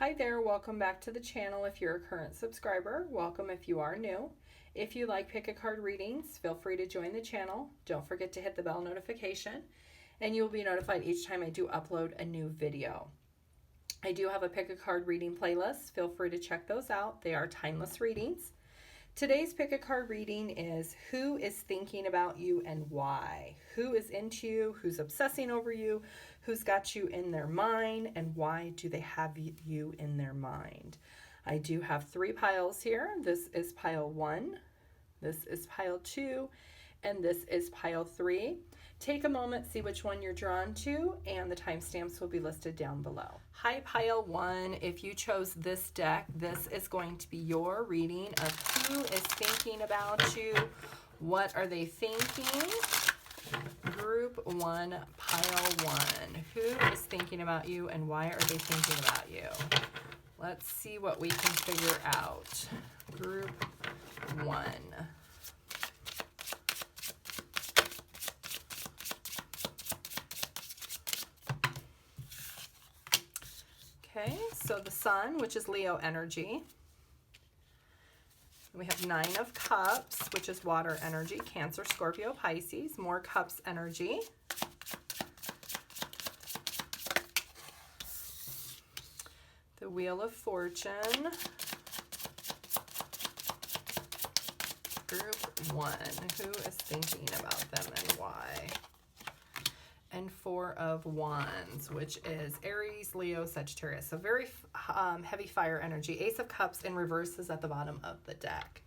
Hi there, welcome back to the channel. If you're a current subscriber, welcome if you are new. If you like pick a card readings, feel free to join the channel. Don't forget to hit the bell notification and you'll be notified each time I do upload a new video. I do have a pick a card reading playlist. Feel free to check those out. They are timeless readings. Today's pick a card reading is who is thinking about you and why. Who is into you, who's obsessing over you, who's got you in their mind, and why do they have you in their mind. I do have 3 piles here. This is pile 1, this is pile 2, and this is pile 3. Take a moment, see which one you're drawn to, and the timestamps will be listed down below. Hi, pile 1. If you chose this deck, this is going to be your reading of who is thinking about you. What are they thinking? Group 1, pile 1. Who is thinking about you and why are they thinking about you? Let's see what we can figure out. Group 1. Okay, so the Sun, which is Leo energy. We have 9 of Cups, which is water energy, Cancer, Scorpio, Pisces, more Cups energy. The Wheel of Fortune. Group 1, who is thinking about them and why? And 4 of Wands, which is Aries, Leo, Sagittarius. So very heavy fire energy. Ace of Cups in reverse is at the bottom of the deck.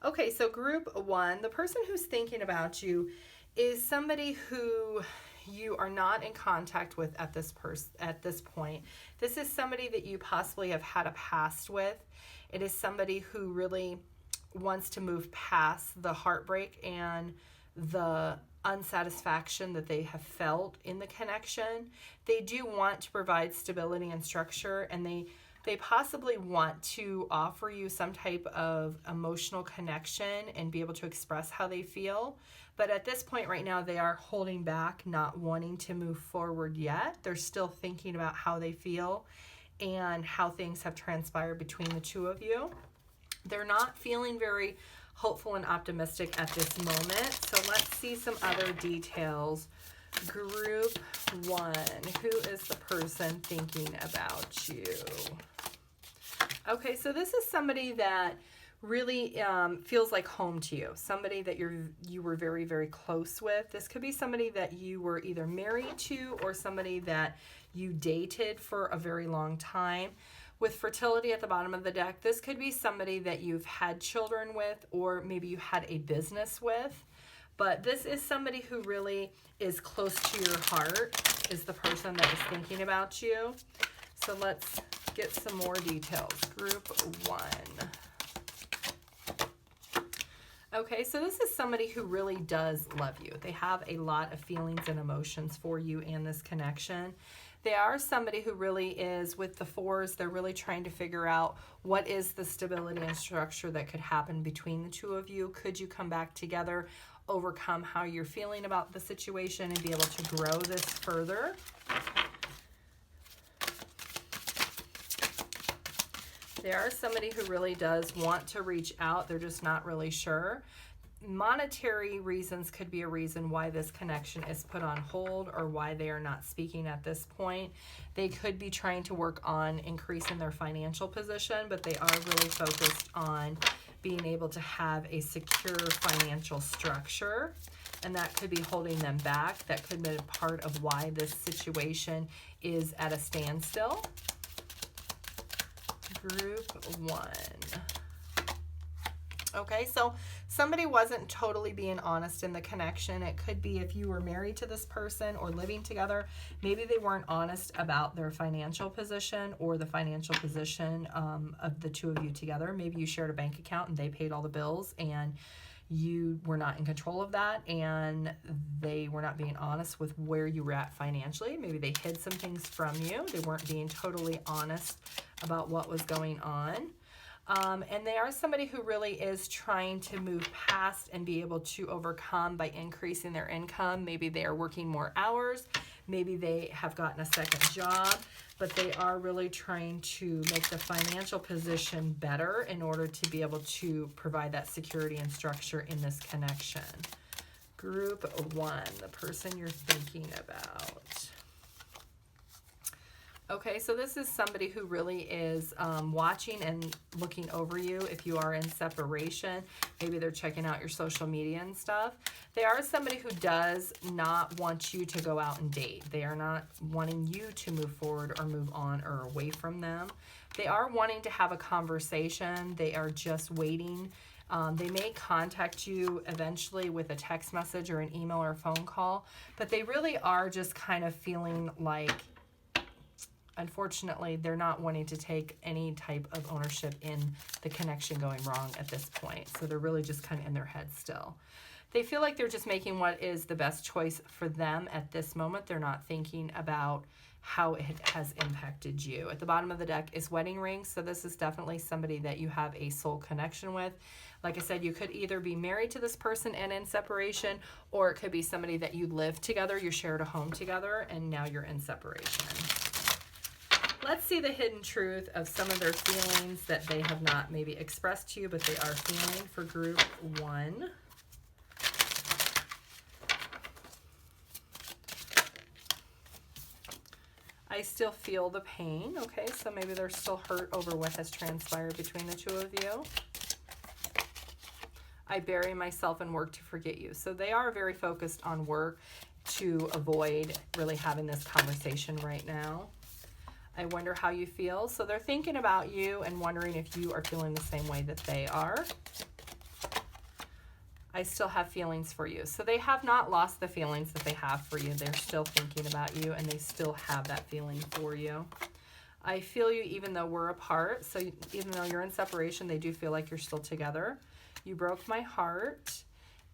Okay, so group 1, the person who's thinking about you is somebody who you are not in contact with at this point. This is somebody that you possibly have had a past with. It is somebody who really wants to move past the heartbreak and the unsatisfaction that they have felt in the connection. They do want to provide stability and structure, and they possibly want to offer you some type of emotional connection and be able to express how they feel. But at this point right now, they are holding back, not wanting to move forward yet. They're still thinking about how they feel and how things have transpired between the two of you. They're not feeling very hopeful and optimistic at this moment. So let's see some other details. Group 1, who is the person thinking about you? Okay, so this is somebody that really feels like home to you. Somebody that you were very, very close with. This could be somebody that you were either married to or somebody that you dated for a very long time. With fertility at the bottom of the deck, this could be somebody that you've had children with or maybe you had a business with. But this is somebody who really is close to your heart, is the person that is thinking about you. So let's get some more details. Group 1. Okay, so this is somebody who really does love you. They have a lot of feelings and emotions for you and this connection. They are somebody who really is, with the 4s, they're really trying to figure out what is the stability and structure that could happen between the two of you. Could you come back together, overcome how you're feeling about the situation, and be able to grow this further? They are somebody who really does want to reach out. They're just not really sure. Monetary reasons could be a reason why this connection is put on hold or why they are not speaking at this point. They could be trying to work on increasing their financial position, but they are really focused on being able to have a secure financial structure, and that could be holding them back. That could be part of why this situation is at a standstill. Group 1. Okay, so somebody wasn't totally being honest in the connection. It could be if you were married to this person or living together, maybe they weren't honest about their financial position or the financial position of the two of you together. Maybe you shared a bank account and they paid all the bills and you were not in control of that, and they were not being honest with where you were at financially. Maybe they hid some things from you. They weren't being totally honest about what was going on. And they are somebody who really is trying to move past and be able to overcome by increasing their income. Maybe they are working more hours. Maybe they have gotten a second job, but they are really trying to make the financial position better in order to be able to provide that security and structure in this connection. Group 1, the person you're thinking about. Okay, so this is somebody who really is watching and looking over you if you are in separation. Maybe they're checking out your social media and stuff. They are somebody who does not want you to go out and date. They are not wanting you to move forward or move on or away from them. They are wanting to have a conversation. They are just waiting. They may contact you eventually with a text message or an email or a phone call, but they really are just kind of feeling like, unfortunately, they're not wanting to take any type of ownership in the connection going wrong at this point. So they're really just kind of in their head still. They feel like they're just making what is the best choice for them at this moment. They're not thinking about how it has impacted you. At the bottom of the deck is wedding rings. So this is definitely somebody that you have a soul connection with. Like I said, you could either be married to this person and in separation, or it could be somebody that you live together, you shared a home together, and now you're in separation. Let's see the hidden truth of some of their feelings that they have not maybe expressed to you, but they are feeling for group 1. I still feel the pain. Okay, so maybe they're still hurt over what has transpired between the two of you. I bury myself in work to forget you. So they are very focused on work to avoid really having this conversation right now. I wonder how you feel. So they're thinking about you and wondering if you are feeling the same way that they are. I still have feelings for you. So they have not lost the feelings that they have for you. They're still thinking about you, and they still have that feeling for you. I feel you even though we're apart. So even though you're in separation, they do feel like you're still together. You broke my heart,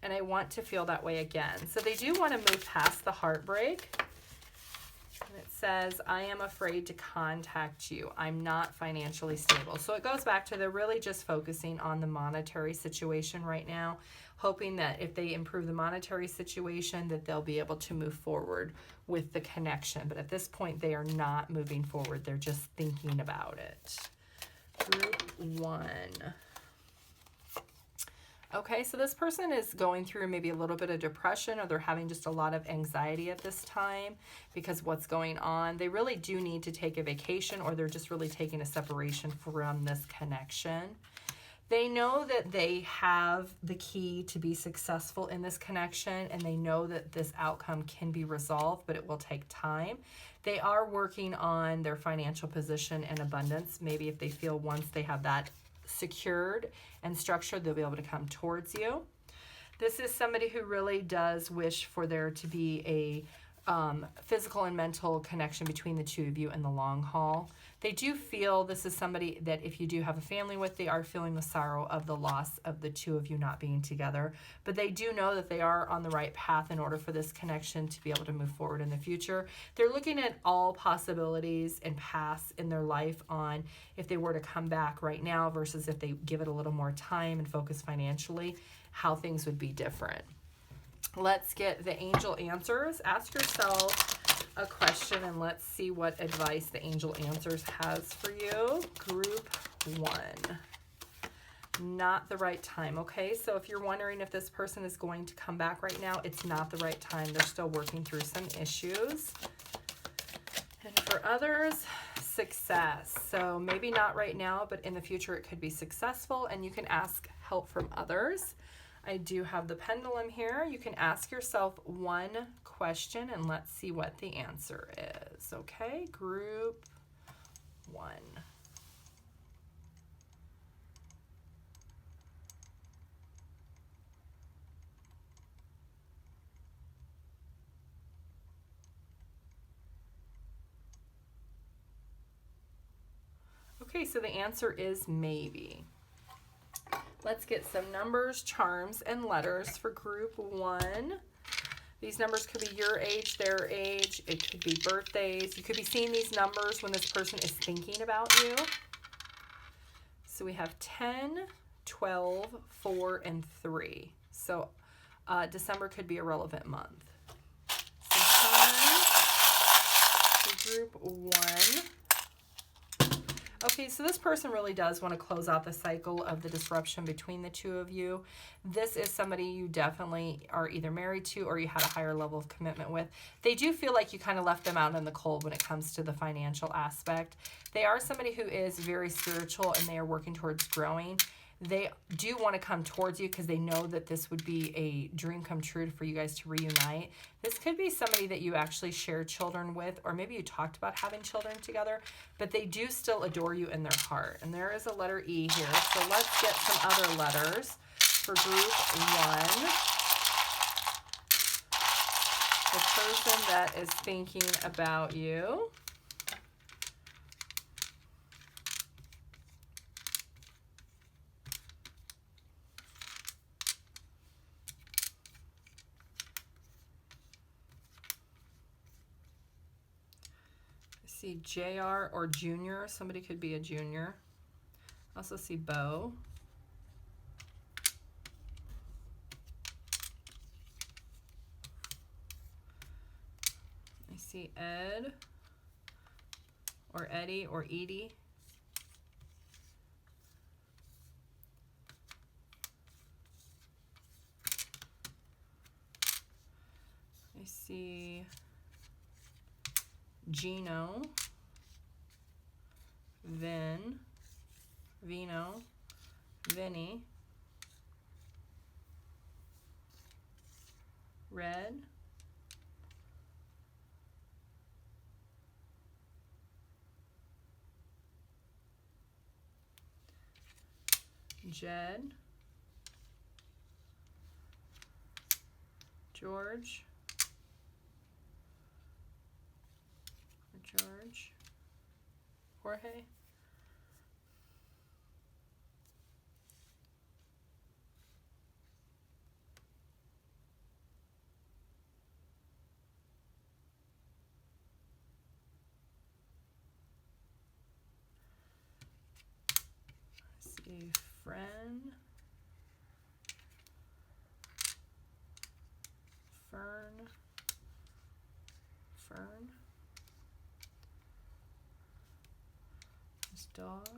and I want to feel that way again. So they do want to move past the heartbreak. And it says, I am afraid to contact you. I'm not financially stable. So it goes back to they're really just focusing on the monetary situation right now, hoping that if they improve the monetary situation, that they'll be able to move forward with the connection. But at this point, they are not moving forward. They're just thinking about it. Group 1. Okay, so this person is going through maybe a little bit of depression, or they're having just a lot of anxiety at this time because what's going on. They really do need to take a vacation, or they're just really taking a separation from this connection. They know that they have the key to be successful in this connection, and they know that this outcome can be resolved, but it will take time. They are working on their financial position and abundance. Maybe if they feel once they have that secured and structured, they'll be able to come towards you. This is somebody who really does wish for there to be a physical and mental connection between the two of you in the long haul. They do feel this is somebody that if you do have a family with, they are feeling the sorrow of the loss of the two of you not being together. But they do know that they are on the right path in order for this connection to be able to move forward in the future. They're looking at all possibilities and paths in their life on if they were to come back right now versus if they give it a little more time and focus financially, how things would be different. Let's get the angel answers. Ask yourself a question and let's see what advice the angel answers has for you. Group 1. Not the right time. Okay, so if you're wondering if this person is going to come back right now, it's not the right time. They're still working through some issues. And for others, success. So maybe not right now, but in the future it could be successful, and you can ask help from others. I do have the pendulum here. You can ask yourself one question and let's see what the answer is. Okay, group 1. Okay, so the answer is maybe. Let's get some numbers, charms, and letters for group 1. These numbers could be your age, their age. It could be birthdays. You could be seeing these numbers when this person is thinking about you. So we have 10, 12, 4, and 3. So December could be a relevant month. Some time. Group 1. Okay, so this person really does want to close out the cycle of the disruption between the two of you. This is somebody you definitely are either married to or you had a higher level of commitment with. They do feel like you kind of left them out in the cold when it comes to the financial aspect. They are somebody who is very spiritual and they are working towards growing. They do want to come towards you because they know that this would be a dream come true for you guys to reunite. This could be somebody that you actually share children with, or maybe you talked about having children together, but they do still adore you in their heart. And there is a letter E here. So let's get some other letters for Group 1. The person that is thinking about you. See JR or Junior. Somebody could be a junior. I also see Bo. I see Ed or Eddie or Edie. I see Gino, Vin, Vino, Vinny, Red, Jed, George, Jorge, see Fern, Fern, this dog,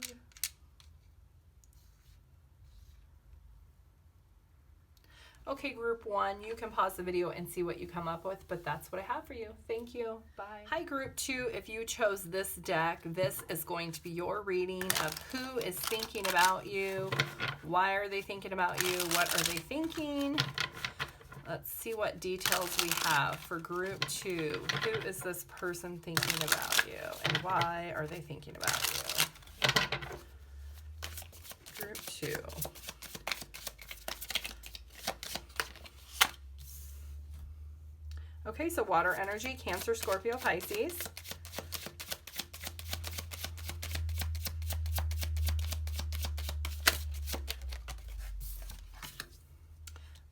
okay, Group 1, you can pause the video and see what you come up with, but that's what I have for you. Thank you. Bye. Hi, Group 2. If you chose this deck, this is going to be your reading of who is thinking about you. Why are they thinking about you? What are they thinking? Let's see what details we have for Group 2. Who is this person thinking about you? And why are they thinking about you? Group 2. Okay, so water energy, Cancer, Scorpio, Pisces.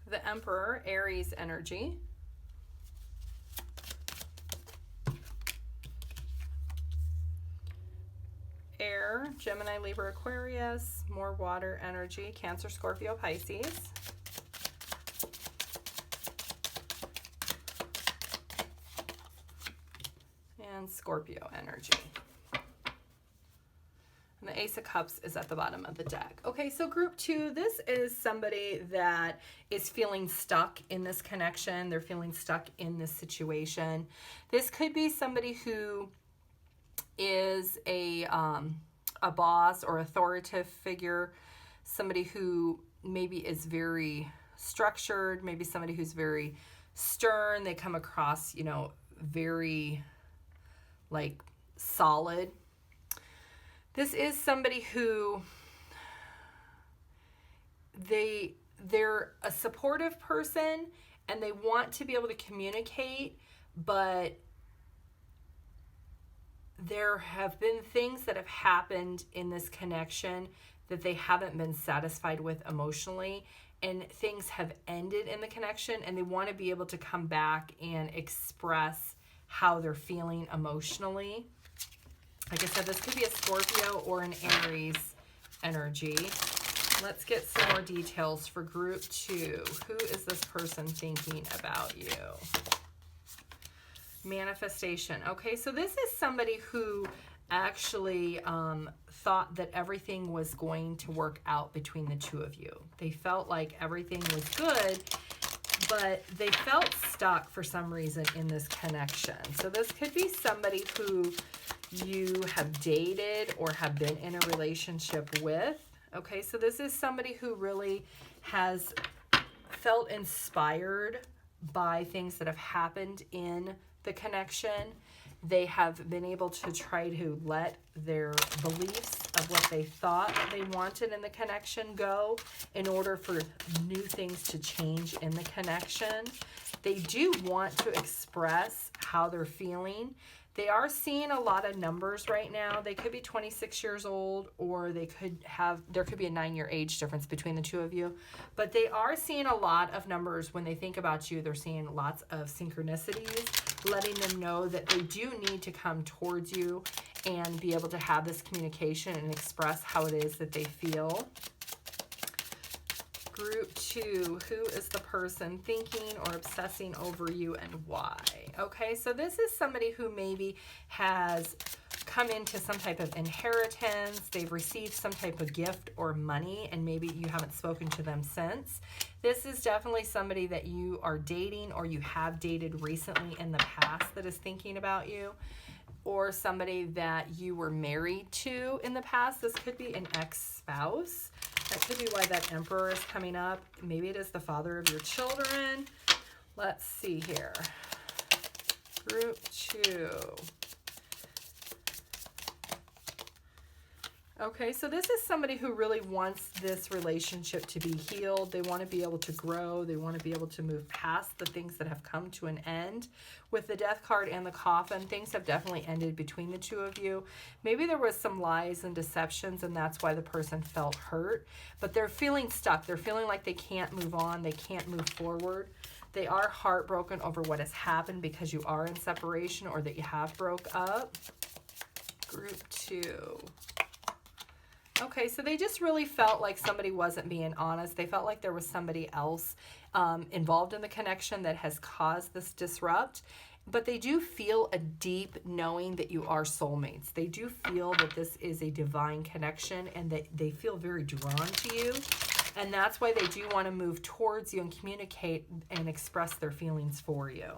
The Emperor, Aries energy. Air, Gemini, Libra, Aquarius. More water energy, Cancer, Scorpio, Pisces. And Scorpio energy. And the Ace of Cups is at the bottom of the deck. Okay, so Group 2, this is somebody that is feeling stuck in this connection. They're feeling stuck in this situation. This could be somebody who is a boss or authoritative figure, somebody who maybe is very structured, maybe somebody who's very stern. They come across, you know, very like solid. This is somebody who they're a supportive person and they want to be able to communicate, but there have been things that have happened in this connection that they haven't been satisfied with emotionally, and things have ended in the connection, and they want to be able to come back and express how they're feeling emotionally. Like I said, this could be a Scorpio or an Aries energy. Let's get some more details for Group 2. Who is this person thinking about you? Manifestation. Okay, so this is somebody who actually thought that everything was going to work out between the two of you. They felt like everything was good, but they felt stuck for some reason in this connection. So this could be somebody who you have dated or have been in a relationship with. Okay, so this is somebody who really has felt inspired by things that have happened in the connection. They have been able to try to let their beliefs of what they thought they wanted in the connection go in order for new things to change in the connection. They do want to express how they're feeling. They are seeing a lot of numbers right now. They could be 26 years old, or there could be a 9-year age difference between the two of you. But they are seeing a lot of numbers when they think about you. They're seeing lots of synchronicities, letting them know that they do need to come towards you and be able to have this communication and express how it is that they feel. Group 2, who is the person thinking or obsessing over you and why? Okay, so this is somebody who maybe has come into some type of inheritance. They've received some type of gift or money, and maybe you haven't spoken to them since. This is definitely somebody that you are dating or you have dated recently in the past that is thinking about you, or somebody that you were married to in the past. This could be an ex-spouse. That could be why that Emperor is coming up. Maybe it is the father of your children. Let's see here. Group 2. Okay, so this is somebody who really wants this relationship to be healed. They want to be able to grow. They want to be able to move past the things that have come to an end. With the Death card and the Coffin, things have definitely ended between the two of you. Maybe there was some lies and deceptions, and that's why the person felt hurt. But they're feeling stuck. They're feeling like they can't move on. They can't move forward. They are heartbroken over what has happened because you are in separation or that you have broke up. Group 2. Okay, so they just really felt like somebody wasn't being honest. They felt like there was somebody else involved in the connection that has caused this disrupt. But they do feel a deep knowing that you are soulmates. They do feel that this is a divine connection and that they feel very drawn to you. And that's why they do want to move towards you and communicate and express their feelings for you.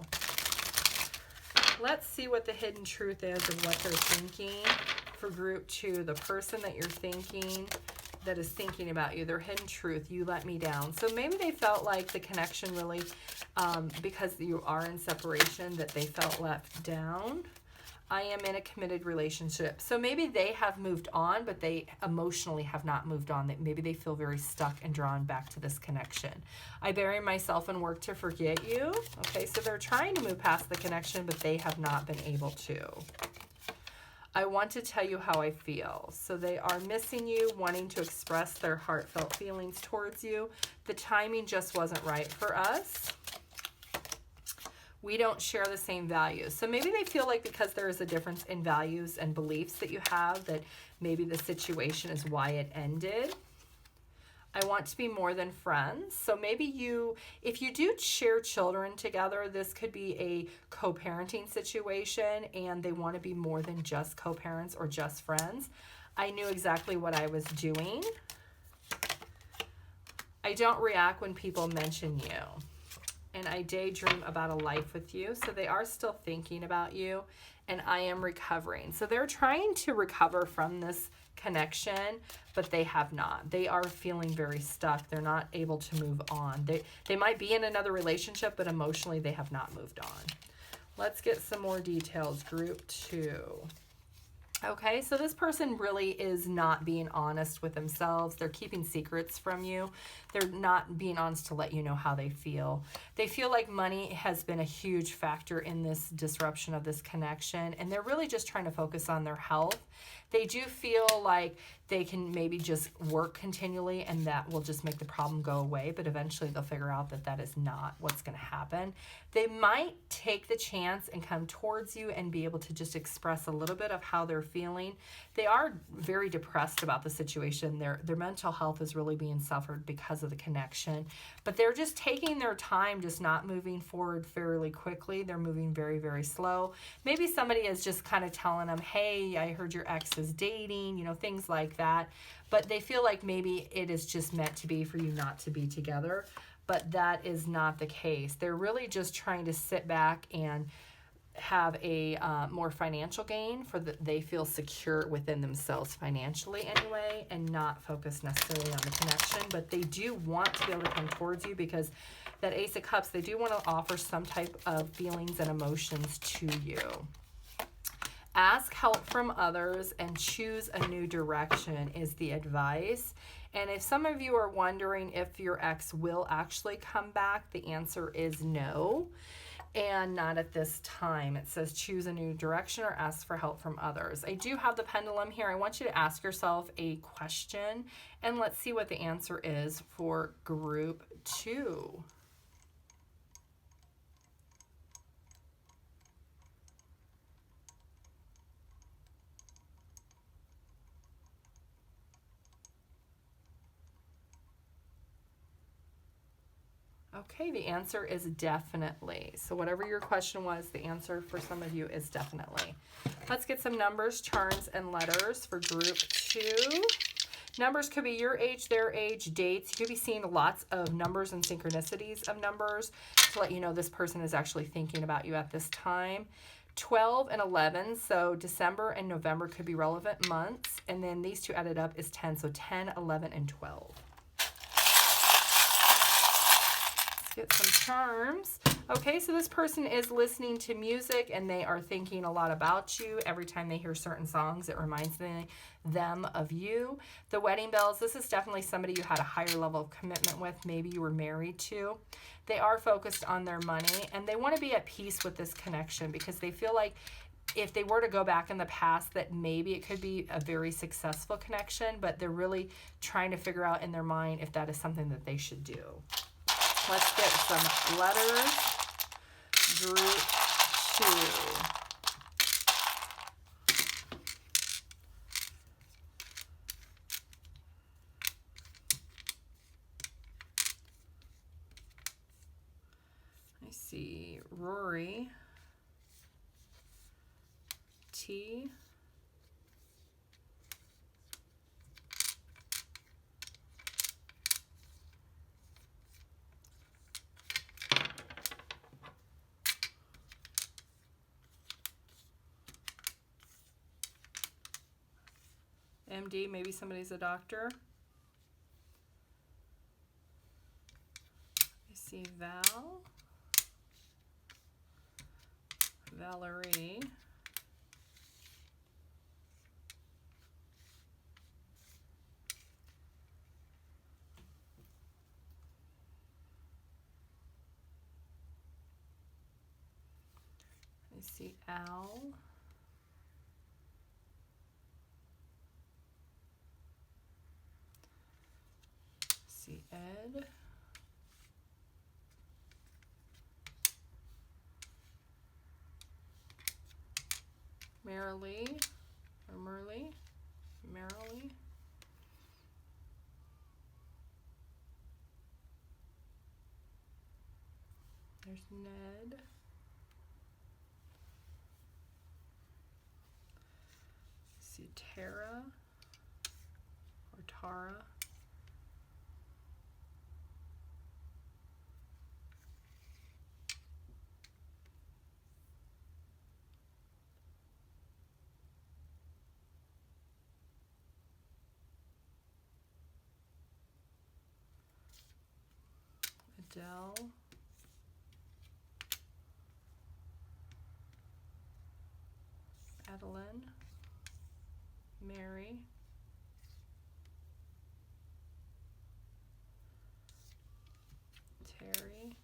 Let's see what the hidden truth is of what they're thinking. For group 2, the person that you're thinking that is thinking about you, their hidden truth, you let me down. So maybe they felt like the connection really, because you are in separation, that they felt left down. I am in a committed relationship. So maybe they have moved on, but they emotionally have not moved on. That maybe they feel very stuck and drawn back to this connection. I bury myself and work to forget you. Okay, so they're trying to move past the connection, but they have not been able to. I want to tell you how I feel. So they are missing you, wanting to express their heartfelt feelings towards you. The timing just wasn't right for us. We don't share the same values. So maybe they feel like because there is a difference in values and beliefs that you have, that maybe the situation is why it ended. I want to be more than friends. So maybe if you do share children together, this could be a co-parenting situation and they want to be more than just co-parents or just friends. I knew exactly what I was doing. I don't react when people mention you. And I daydream about a life with you. So they are still thinking about you, and I am recovering. So they're trying to recover from this connection, but they have not. They are feeling very stuck. They're not able to move on. They might be in another relationship, but emotionally they have not moved on. Let's get some more details. Group 2. Okay, so this person really is not being honest with themselves. They're keeping secrets from you. They're not being honest to let you know how they feel. They feel like money has been a huge factor in this disruption of this connection, and they're really just trying to focus on their health They do feel like they can maybe just work continually and that will just make the problem go away, but eventually they'll figure out that that is not what's going to happen. They might take the chance and come towards you and be able to just express a little bit of how they're feeling. They are very depressed about the situation. Their mental health is really being suffered because of the connection, but they're just taking their time, just not moving forward fairly quickly. They're moving very, very slow. Maybe somebody is just kind of telling them, hey, I heard your ex is dating, you know, things like that. But they feel like maybe it is just meant to be for you not to be together. But that is not the case. They're really just trying to sit back and have a more financial gain for that they feel secure within themselves financially anyway, and not focus necessarily on the connection. But they do want to be able to come towards you because that Ace of Cups, they do want to offer some type of feelings and emotions to you. Ask help from others and choose a new direction is the advice. And if some of you are wondering if your ex will actually come back, the answer is no, and not at this time. It says choose a new direction or ask for help from others. I do have the pendulum here. I want you to ask yourself a question, and let's see what the answer is for group 2. Okay, the answer is definitely. So whatever your question was, the answer for some of you is definitely. Let's get some numbers, charms, and letters for group 2. Numbers could be your age, their age, dates. You could be seeing lots of numbers and synchronicities of numbers to let you know this person is actually thinking about you at this time. 12 and 11, so December and November could be relevant months. And then these two added up is 10, so 10, 11, and 12. Get some charms. Okay, so this person is listening to music and they are thinking a lot about you. Every time they hear certain songs, it reminds them of you. The wedding bells, this is definitely somebody you had a higher level of commitment with. Maybe you were married to. They are focused on their money and they want to be at peace with this connection because they feel like if they were to go back in the past that maybe it could be a very successful connection, but they're really trying to figure out in their mind if that is something that they should do. Let's get some letters. Group 2. I see Rory, T, MD, maybe somebody's a doctor. I see Val, Valerie, I see Al, see Ed, Marilee, or Merlee, Marilee, there's Ned, see Tara, or Tara, Adele, Adeline, Mary, Terry,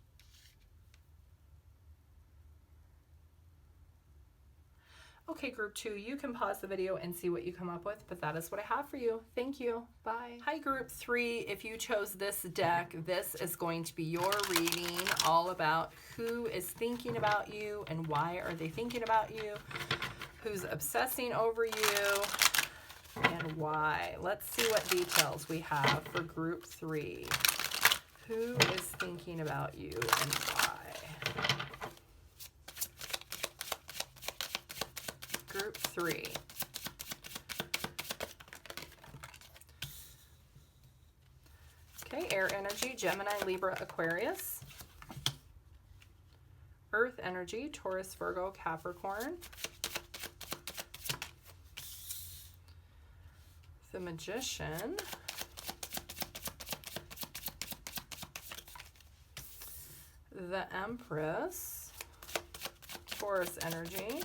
Okay, group 2, you can pause the video and see what you come up with, but that is what I have for you. Thank you. Bye. Hi, group 3. If you chose this deck, this is going to be your reading all about who is thinking about you and why are they thinking about you, who's obsessing over you, and why. Let's see what details we have for group 3. Who is thinking about you and why? Group 3. Okay, air energy, Gemini, Libra, Aquarius. Earth energy, Taurus, Virgo, Capricorn. The Magician. The Empress, Taurus energy.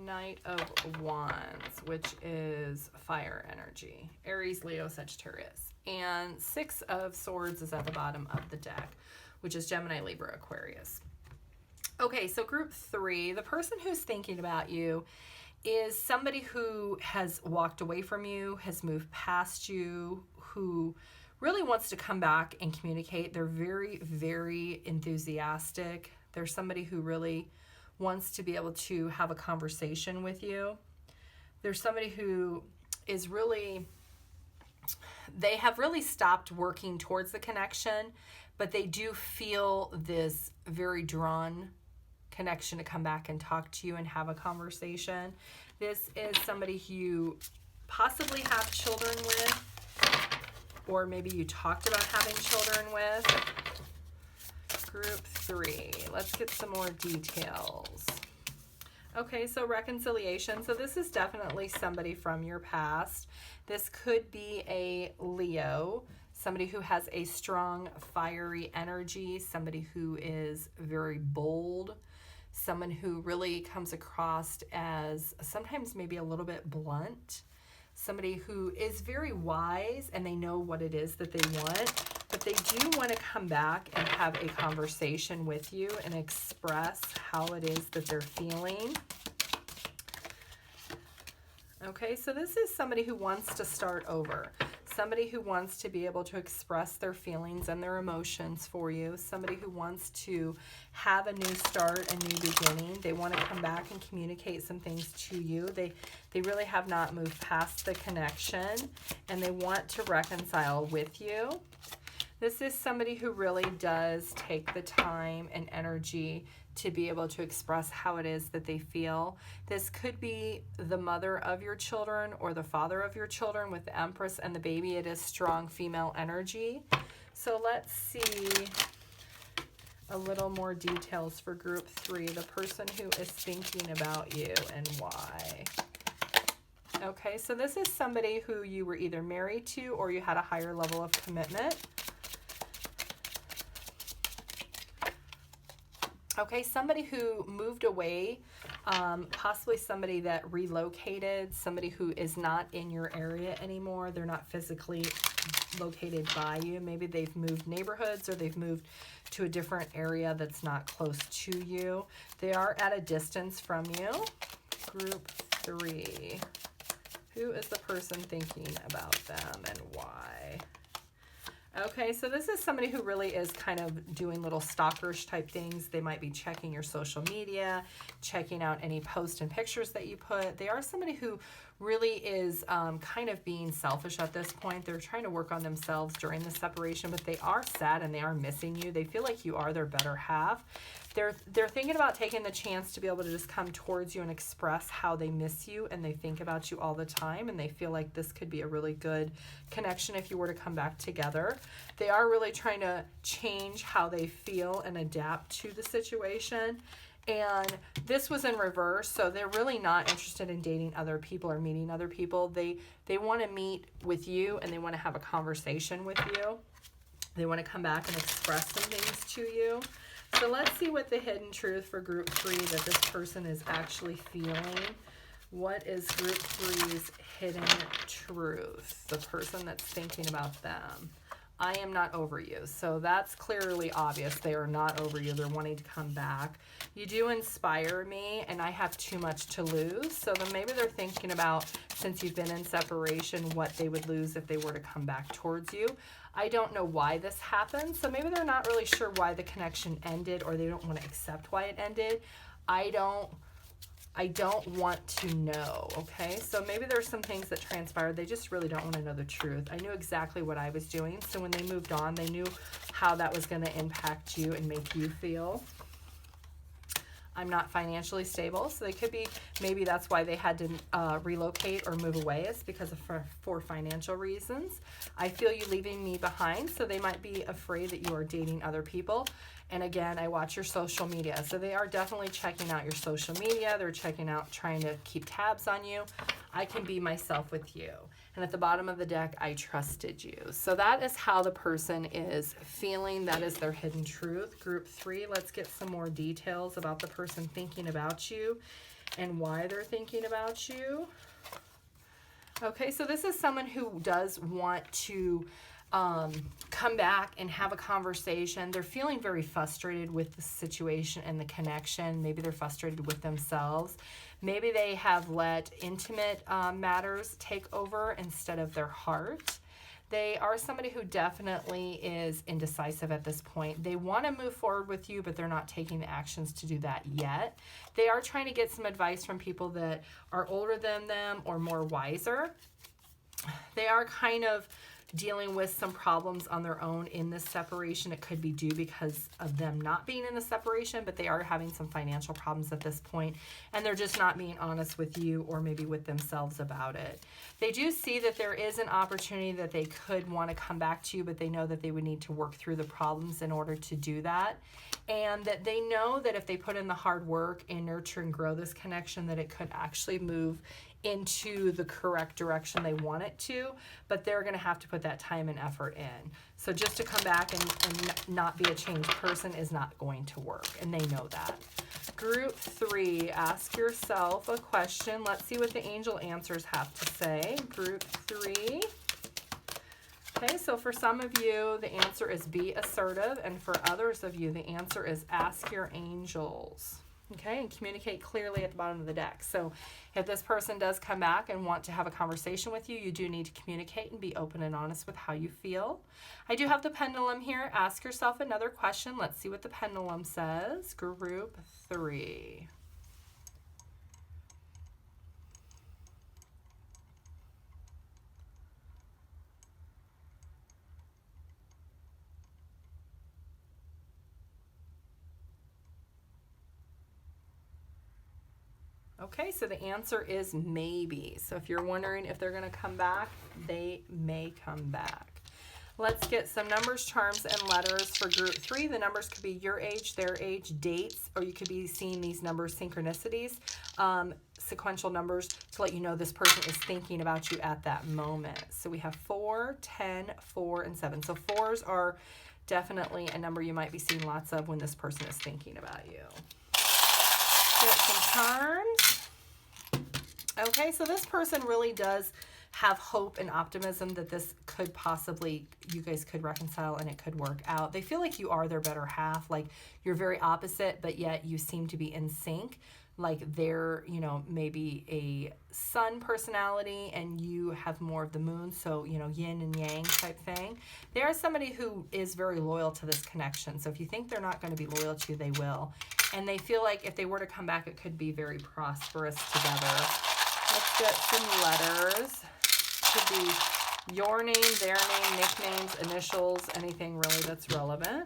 Knight of Wands, which is fire energy. Aries, Leo, Sagittarius. And 6 of Swords is at the bottom of the deck, which is Gemini, Libra, Aquarius. Okay, so group 3, the person who's thinking about you is somebody who has walked away from you, has moved past you, who really wants to come back and communicate. They're very, very enthusiastic. They're somebody who really wants to be able to have a conversation with you. There's somebody who is really, they have really stopped working towards the connection, but they do feel this very drawn connection to come back and talk to you and have a conversation. This is somebody who you possibly have children with, or maybe you talked about having children with. Group 3, let's get some more details. Okay, so reconciliation. So this is definitely somebody from your past. This could be a Leo, somebody who has a strong fiery energy, somebody who is very bold, someone who really comes across as sometimes maybe a little bit blunt, somebody who is very wise and they know what it is that they want, but they do want to come back and have a conversation with you and express how it is that they're feeling. Okay, so this is somebody who wants to start over. Somebody who wants to be able to express their feelings and their emotions for you. Somebody who wants to have a new start, a new beginning. They want to come back and communicate some things to you. They really have not moved past the connection, and they want to reconcile with you. This is somebody who really does take the time and energy to be able to express how it is that they feel. This could be the mother of your children or the father of your children. With the Empress and the baby, it is strong female energy. So let's see a little more details for group 3, the person who is thinking about you and why. Okay, so this is somebody who you were either married to or you had a higher level of commitment. Okay, somebody who moved away, possibly somebody that relocated, somebody who is not in your area anymore. They're not physically located by you. Maybe they've moved neighborhoods or they've moved to a different area that's not close to you. They are at a distance from you. Group 3. Who is the person thinking about them and why? Okay, so this is somebody who really is kind of doing little stalkerish type things. They might be checking your social media, checking out any posts and pictures that you put. They are somebody who really is kind of being selfish at this point. They're trying to work on themselves during the separation, but they are sad and they are missing you. They feel like you are their better half. They're thinking about taking the chance to be able to just come towards you and express how they miss you, and they think about you all the time, and they feel like this could be a really good connection if you were to come back together. They are really trying to change how they feel and adapt to the situation. And this was in reverse, so they're really not interested in dating other people or meeting other people. They want to meet with you and they want to have a conversation with you. They want to come back and express some things to you. So let's see what the hidden truth for group 3 that this person is actually feeling. What is group 3's hidden truth? The person that's thinking about them. I am not over you. So that's clearly obvious. They are not over you. They're wanting to come back. You do inspire me, and I have too much to lose. So then maybe they're thinking about, since you've been in separation, what they would lose if they were to come back towards you. I don't know why this happened. So maybe they're not really sure why the connection ended, or they don't want to accept why it ended. I don't want to know, okay? So maybe there's some things that transpired. They just really don't want to know the truth. I knew exactly what I was doing. So when they moved on, they knew how that was going to impact you and make you feel. I'm not financially stable. So they could be, maybe that's why they had to relocate or move away, is because of for financial reasons. I feel you leaving me behind. So they might be afraid that you are dating other people. And again, I watch your social media. So they are definitely checking out your social media. They're checking out, trying to keep tabs on you. I can be myself with you. And at the bottom of the deck, I trusted you. So that is how the person is feeling. That is their hidden truth. Group 3, let's get some more details about the person thinking about you and why they're thinking about you. Okay, so this is someone who does want to come back and have a conversation. They're feeling very frustrated with the situation and the connection. Maybe they're frustrated with themselves. Maybe they have let intimate matters take over instead of their heart. They are somebody who definitely is indecisive at this point. They want to move forward with you, but they're not taking the actions to do that yet. They are trying to get some advice from people that are older than them or more wiser. They are kind of dealing with some problems on their own in this separation. It could be due because of them not being in the separation, but they are having some financial problems at this point, and they're just not being honest with you or maybe with themselves about it. They do see that there is an opportunity that they could want to come back to you, but they know that they would need to work through the problems in order to do that, and that they know that if they put in the hard work and nurture and grow this connection, that it could actually move into the correct direction they want it to, but they're going to have to put that time and effort in. So just to come back and not be a changed person is not going to work, and they know that. Group 3, ask yourself a question. Let's see what the angel answers have to say. Group 3. Okay, so for some of you, the answer is be assertive, and for others of you, the answer is ask your angels. Okay, and communicate clearly at the bottom of the deck. So if this person does come back and want to have a conversation with you, you do need to communicate and be open and honest with how you feel. I do have the pendulum here. Ask yourself another question. Let's see what the pendulum says. Group 3. Okay, so the answer is maybe. So if you're wondering if they're going to come back, they may come back. Let's get some numbers, charms, and letters for group 3. The numbers could be your age, their age, dates, or you could be seeing these numbers, synchronicities, sequential numbers to let you know this person is thinking about you at that moment. So we have 4, 10, 4, and 7. So 4s are definitely a number you might be seeing lots of when this person is thinking about you. Get some charms. Okay, so this person really does have hope and optimism that this could possibly, you guys could reconcile and it could work out. They feel like you are their better half, like you're very opposite, but yet you seem to be in sync. Like they're, you know, maybe a sun personality and you have more of the moon, so, you know, yin and yang type thing. They are somebody who is very loyal to this connection. So if you think they're not going to be loyal to you, they will. And they feel like if they were to come back, it could be very prosperous together. Let's get some letters. Could be your name, their name, nicknames, initials, anything really that's relevant.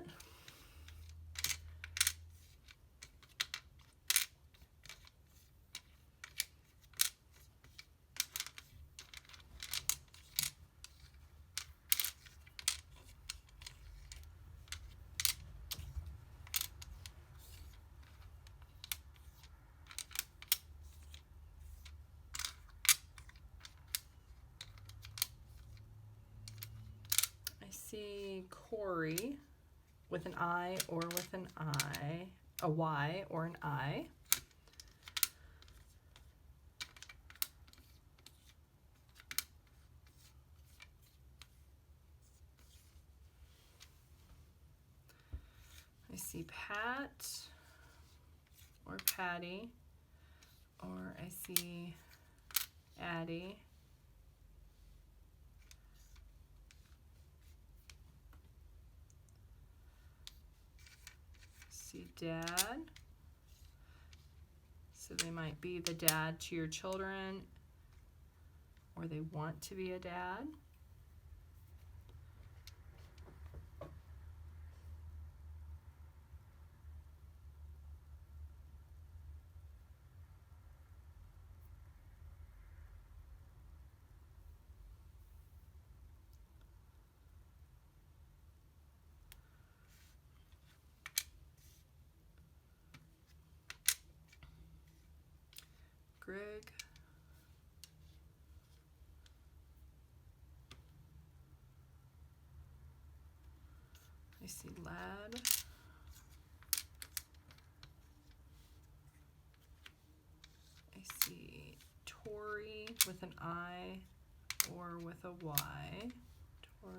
See Corey with an I or with an I, a Y or an I. see Pat or Patty, or I see Addie. See Dad. So they might be the dad to your children, or they want to be a dad. Greg. I see Lad. I see Tori with an I or with a Y. Tori.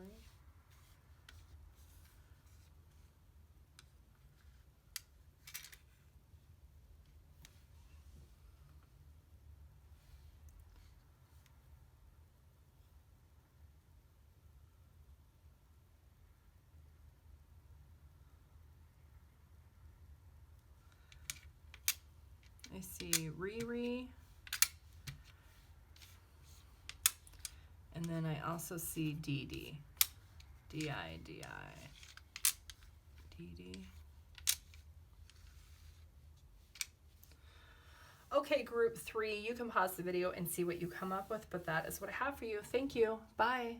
I see Riri. And then I also see Dee Dee. D-I-D-I. Dee Dee. Okay, group 3, you can pause the video and see what you come up with, but that is what I have for you. Thank you. Bye.